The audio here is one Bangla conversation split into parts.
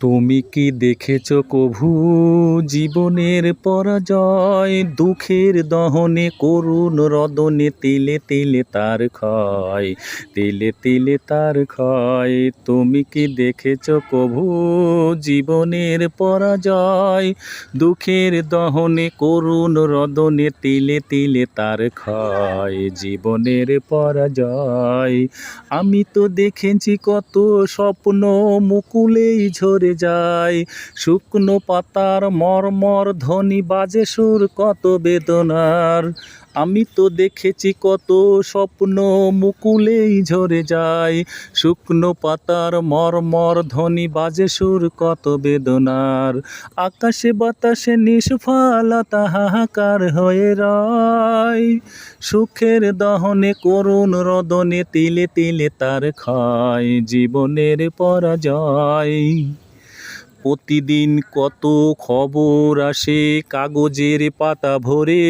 তুমি কি দেখেছ কভু জীবনের পরাজয়? দুঃখের দহনে করুণ রদনে তিলে তিলে তার ক্ষয়, তিলে তিলে তার ক্ষয়। তুমি কি দেখেছ কভু জীবনের পরাজয়? দুঃখের দহনে করুণ রদনে তিলে তিলে তার ক্ষয়, জীবনের পরাজয়। আমি তো দেখেছি কত স্বপ্ন মুকুলেই ঝরে যায়, শুকনো পাতার মর্মর ধ্বনি বাজে সুর কত বেদনার। আমি তো দেখেছি কত স্বপ্ন মুকুলেই ঝরে যায়, শুকনো পাতার মর্মর ধ্বনি বাজে সুর কত বেদনার। আকাশে বাতাসে নিষ্ফলতা হাহাকার হয়ে রয়, সুখের দহনে করুণ রদনে তিলে তিলে তার ক্ষয়, জীবনের পরাজয়। প্রতিদিন কত খবর আসে কাগজের পাতা ভরে,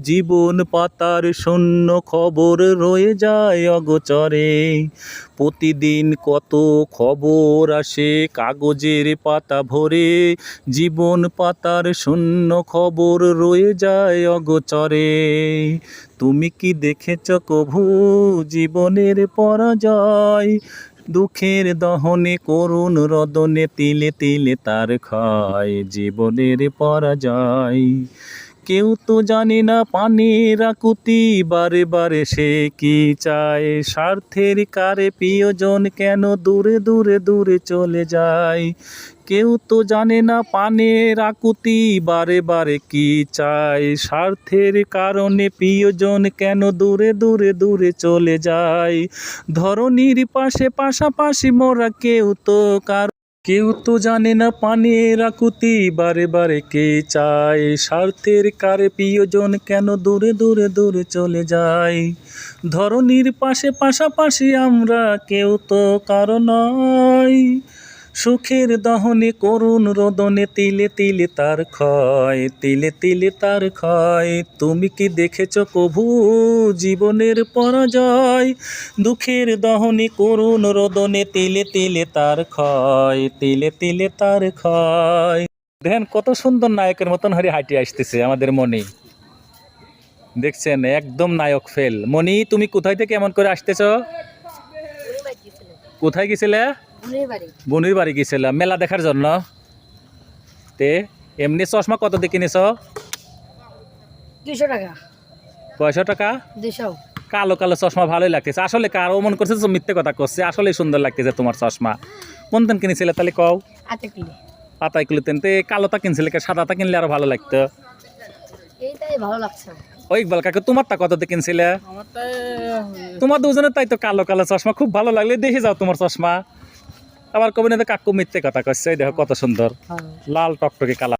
জীবন পাতার শূন্য খবর রয়ে যায় অগোচরে। প্রতিদিন কত খবর আসে কাগজের পাতা ভরে, জীবন পাতার শূন্য খবর রয়ে যায় অগোচরে। তুমি কি দেখেছ কভু জীবনের পরাজয়? দুঃখের দহনে করুণ রদনে তিলে তিলে তার ক্ষয়, জীবনের পরাজয়। কেউ তো জানে না পানির আকুতি, বারে বারে সে কি চায়, স্বার্থের কারে প্রিয়জন কেন দূরে দূরে দূরে চলে যায়। কেউ তো জানে না পানের আকুতি, বারে বারে কি চায়, স্বার্থের কারণে প্রিয়জন কেন দূরে দূরে দূরে চলে যায়। ধরনীর পাশে পাশাপাশি মোরা কেউ তো জানে না পানের আকুতি, বারে বারে কে চায়, স্বার্থের কারে প্রিয়জন কেন দূরে দূরে দূরে চলে যায়। ধরনীর পাশে পাশাপাশি আমরা কেউ তো কারো নয়, সুখের দহনে করুণ রোদনে তিলে তিলে তার ক্ষয়, তিলে তিলে তার ক্ষয়। তুমি কি দেখেছ কভু জীবনের পরাজয়? দুঃখের দহনে করুণ রোদনে তিলে তিলে তার ক্ষয়, তিলে তিলে তার ক্ষয়। দেখেন কত সুন্দর নায়কের মতন হরি হাঁটি আসতেছে আমাদের মনি। দেখছেন একদম নায়ক ফেল। মনি তুমি কোথায় থেকে এমন করে আসতেছ? কোথায় গেছিলে? বোনের বাড়ি গেছিলাম মেলা দেখার জন্য। তে এমনি চশমা কত দিয়ে কিনেছ? 200 টাকা। 500 টাকা? 200। কালো কালো চশমা ভালোই লাগতেছে। আসলে কার মন করছে তো মিথ্যে কথা করছে, আসলে সুন্দর লাগতেছে তোমার চশমা। কোন দিন কিনেছিলে তাহলে কও? পাতায় কিনতেন তে কালোটা কিনছিলে, সাদাটা কিনলে আরো ভালো লাগতো। এইটাই ভালো লাগছে। ওই ইকবাল কাকা তোমারটা কত দিয়ে কিনছিলে? তোমার দুজনের তাই তো কালো কালো চশমা, খুব ভালো লাগলে দেখে যাও তোমার চশমা। আবার কবে না কাকু মিথ্যে কথা কচ্ছে, দেখো কত সুন্দর লাল টকটকে কালার।